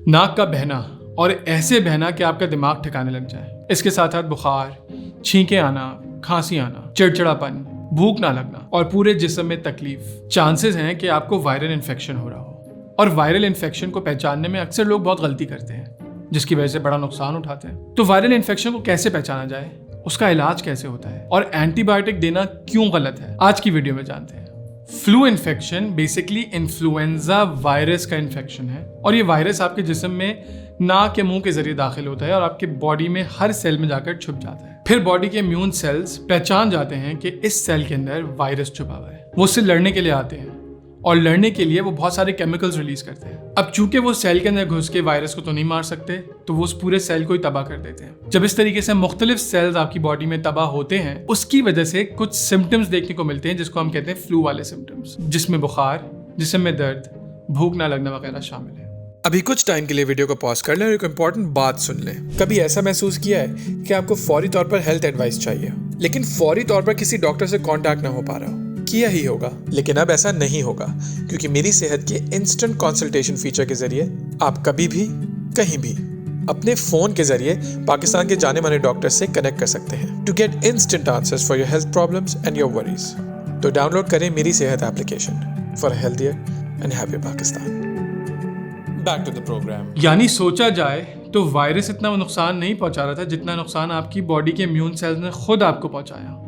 नाक का बहना, और ऐसे बहना कि आपका दिमाग ठिकाने लग जाए। इसके साथ साथ बुखार, छींके आना, खांसी आना, चिड़चिड़ापन, भूख ना लगना और पूरे जिस्म में तकलीफ। चांसेस हैं कि आपको वायरल इन्फेक्शन हो रहा हो। और वायरल इन्फेक्शन को पहचानने में अक्सर लोग बहुत गलती करते हैं, जिसकी वजह से बड़ा नुकसान उठाते हैं। तो वायरल इन्फेक्शन को कैसे पहचाना जाए, उसका इलाज कैसे होता है और एंटीबायोटिक देना क्यों गलत है, आज की वीडियो में जानते हैं। Flu infection basically influenza virus का इन्फेक्शन है और ये वायरस आपके जिस्म में नाक या मुंह के जरिए दाखिल होता है और आपके बॉडी में हर सेल में जाकर छुप जाता है। फिर बॉडी के इम्यून सेल्स पहचान जाते हैं कि इस सेल के अंदर वायरस छुपा हुआ है। वो उससे लड़ने के लिए आते हैं और लड़ने के लिए वो बहुत सारे केमिकल्स रिलीज करते हैं। अब चूंकि वो सेल के अंदर घुस के वायरस को तो नहीं मार सकते, तो वो उस पूरे सेल को ही तबाह कर देते हैं। जब इस तरीके से मुख्तलिफ सेल्स आपकी बॉडी में तबाह होते हैं, उसकी वजह से कुछ सिम्टम्स देखने को मिलते हैं जिसको हम कहते हैं फ्लू वाले सिम्टम्स, जिसमें बुखार, जिस्म में दर्द, भूख ना लगना वगैरह शामिल है। अभी कुछ टाइम के लिए वीडियो को पॉज कर लें और एक इम्पॉर्टेंट बात सुन लें। कभी ऐसा महसूस किया है कि आपको फौरी तौर पर हेल्थ एडवाइस चाहिए, लेकिन फौरी तौर पर किसी डॉक्टर से कांटेक्ट ना हो पा रहा हो? किया ही होगा, लेकिन अब ऐसा नहीं होगा, क्योंकि मेरी सेहत के इंस्टेंट कंसल्टेशन फीचर के जरिए आप कभी भी कहीं भी अपने फोन के जरिए पाकिस्तान के जाने माने डॉक्टर से कनेक्ट कर सकते हैं to get instant answers for your health problems and your worries. तो डाउनलोड करें Meri Sehat application for healthier and happy Pakistan. Back to the programme. यानी सोचा जाए तो वायरस इतना नुकसान नहीं पहुंचा रहा था जितना नुकसान आपकी बॉडी के इम्यून सेल्स ने खुद आपको पहुंचाया।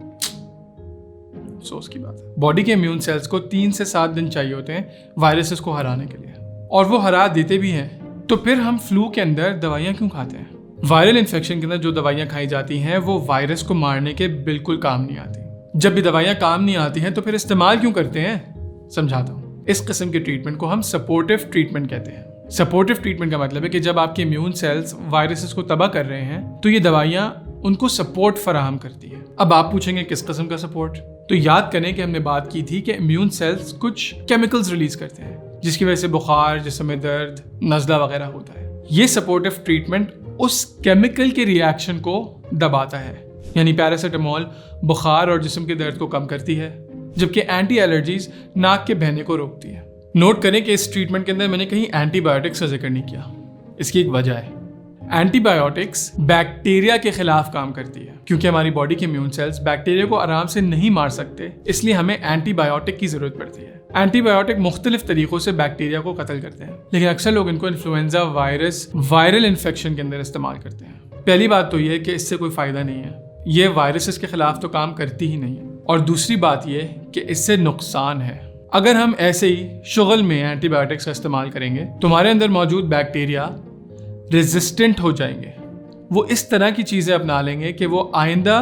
अफसोस की बात है। बॉडी के इम्यून सेल्स को 3 से 7 दिन चाहिए होते हैं वायरसेस को हराने के लिए, और वो हरा देते भी हैं। तो फिर हम फ्लू के अंदर दवाइयां क्यों खाते हैं? वायरल इन्फेक्शन के अंदर जो दवाइयां खाई जाती हैं वो वायरस को मारने के बिल्कुल काम नहीं आती। जब भी दवाइयां काम नहीं आती हैं तो फिर इस्तेमाल क्यों करते हैं, समझाता हूँ। इस किस्म के ट्रीटमेंट को हम सपोर्टिव ट्रीटमेंट कहते हैं। सपोर्टिव ट्रीटमेंट का मतलब है कि जब आपके इम्यून सेल्स वायरसेस को तबाह कर रहे हैं तो ये दवाइयां उनको सपोर्ट फराहम करती है। अब आप पूछेंगे किस किस्म का सपोर्ट? तो याद करें कि हमने बात की थी कि इम्यून सेल्स कुछ केमिकल्स रिलीज करते हैं जिसकी वजह से बुखार, जिस्म में दर्द, नज़ला वगैरह होता है। ये सपोर्टिव ट्रीटमेंट उस केमिकल के रिएक्शन को दबाता है, यानी पैरासिटामोल बुखार और जिस्म के दर्द को कम करती है, जबकि एंटी एलर्जीज नाक के बहने को रोकती है। नोट करें कि इस ट्रीटमेंट के अंदर मैंने कहीं एंटीबायोटिक्स का जिक्र नहीं किया। इसकी एक वजह है, एंटीबायोटिक्स बैक्टीरिया के खिलाफ काम करती है। क्योंकि हमारी बॉडी के इम्यून सेल्स बैक्टीरिया को आराम से नहीं मार सकते, इसलिए हमें एंटीबायोटिक की जरूरत पड़ती है। एंटीबायोटिक मुख्तलिफ तरीकों से बैक्टीरिया को कत्ल करते हैं, लेकिन अक्सर लोग इनको इन्फ्लुएंजा वायरस वायरल इन्फेक्शन के अंदर इस्तेमाल करते हैं। पहली बात तो यह कि इससे कोई फायदा नहीं है, ये वायरसेस के खिलाफ तो काम करती ही नहीं है। और दूसरी बात यह कि इससे नुकसान है। अगर हम ऐसे ही शुगल में एंटीबायोटिक्स का इस्तेमाल करेंगे तो हमारे अंदर मौजूद बैक्टीरिया रेजिस्टेंट हो जाएंगे। वो इस तरह की चीज़ें अपना लेंगे कि वो आइंदा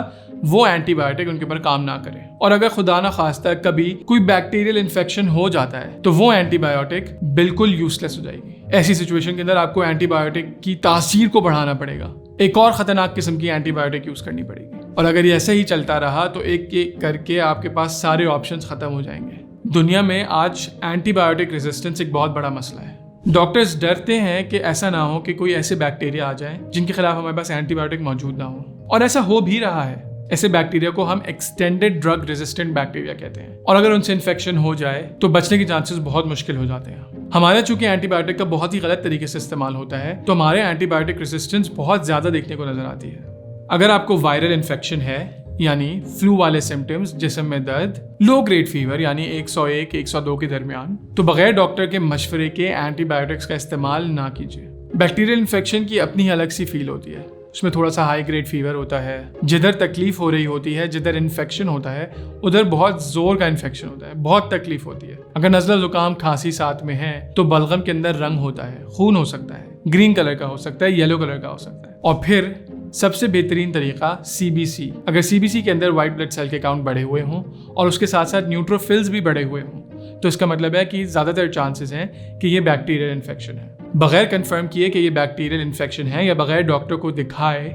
वो एंटीबायोटिक उनके ऊपर काम ना करे। और अगर खुदा ना खास्ता कभी कोई बैक्टीरियल इन्फेक्शन हो जाता है तो वो एंटीबायोटिक बिल्कुल यूजलेस हो जाएगी। ऐसी सिचुएशन के अंदर आपको एंटीबायोटिक की तासीर को बढ़ाना पड़ेगा, एक और ख़तरनाक किस्म की एंटीबायोटिक यूज़ करनी पड़ेगी। और अगर ये ऐसे ही चलता रहा तो एक एक करके आपके पास सारे ऑप्शंस ख़त्म हो जाएंगे। दुनिया में आज एंटीबायोटिक रेजिस्टेंस एक बहुत बड़ा मसला है। डॉक्टर्स डरते हैं कि ऐसा ना हो कि कोई ऐसे बैक्टीरिया आ जाए जिनके खिलाफ हमारे पास एंटीबायोटिक मौजूद ना हो, और ऐसा हो भी रहा है। ऐसे बैक्टीरिया को हम एक्सटेंडेड ड्रग रेजिस्टेंट बैक्टीरिया कहते हैं, और अगर उनसे इन्फेक्शन हो जाए तो बचने के चांसेस बहुत मुश्किल हो जाते हैं। हमारे चूंकि एंटीबायोटिक का बहुत ही गलत तरीके से इस्तेमाल होता है तो हमारे एंटीबायोटिक रेजिस्टेंस बहुत ज्यादा देखने को नजर आती है। अगर आपको वायरल इन्फेक्शन है, यानी फ्लू वाले सिम्टम्स, जिस्म में दर्द, लो ग्रेड फीवर यानी 101-102 के दरमियान, तो बगैर डॉक्टर के मशवरे के एंटीबायोटिक्स का इस्तेमाल ना कीजिए। बैक्टीरियल इन्फेक्शन की अपनी अलग सी फील होती है। उसमें थोड़ा सा हाई ग्रेड फीवर होता है, जिधर तकलीफ हो रही होती है, जिधर इन्फेक्शन होता है उधर बहुत जोर का इन्फेक्शन होता है, बहुत तकलीफ होती है। अगर नज़ला जुकाम खांसी साथ में है तो बलगम के अंदर रंग होता है, खून हो सकता है, ग्रीन कलर का हो सकता है, येलो कलर का हो सकता है। और फिर सबसे बेहतरीन तरीका CBC। अगर CBC के अंदर वाइट ब्लड सेल के काउंट बढ़े हुए हों और उसके साथ साथ न्यूट्रोफिल्स भी बढ़े हुए हों तो इसका मतलब है कि ज़्यादातर चांसेस हैं कि ये बैक्टीरियल इन्फेक्शन है। बगैर कंफर्म किए कि ये बैक्टीरियल इन्फेक्शन है या बगैर डॉक्टर को दिखाए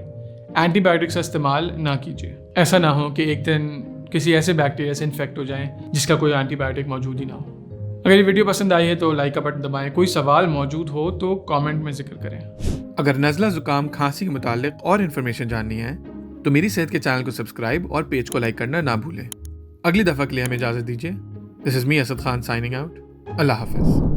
एंटीबायोटिक्स का इस्तेमाल ना कीजिए। ऐसा ना हो कि एक दिन किसी ऐसे बैक्टीरिया से इन्फेक्ट हो जाएं जिसका कोई एंटीबायोटिक मौजूद ही ना हो। अगर ये वीडियो पसंद आई है तो लाइक का बटन दबाएं। कोई सवाल मौजूद हो तो कमेंट में जिक्र करें। अगर नज़ला जुकाम खांसी के मुतालिक और इन्फॉर्मेशन जाननी है तो मेरी सेहत के चैनल को सब्सक्राइब और पेज को लाइक करना ना भूलें। अगली दफ़ा के लिए हमें इजाज़त दीजिए। This is me Asad Khan signing out. Allah हाफ़िज़।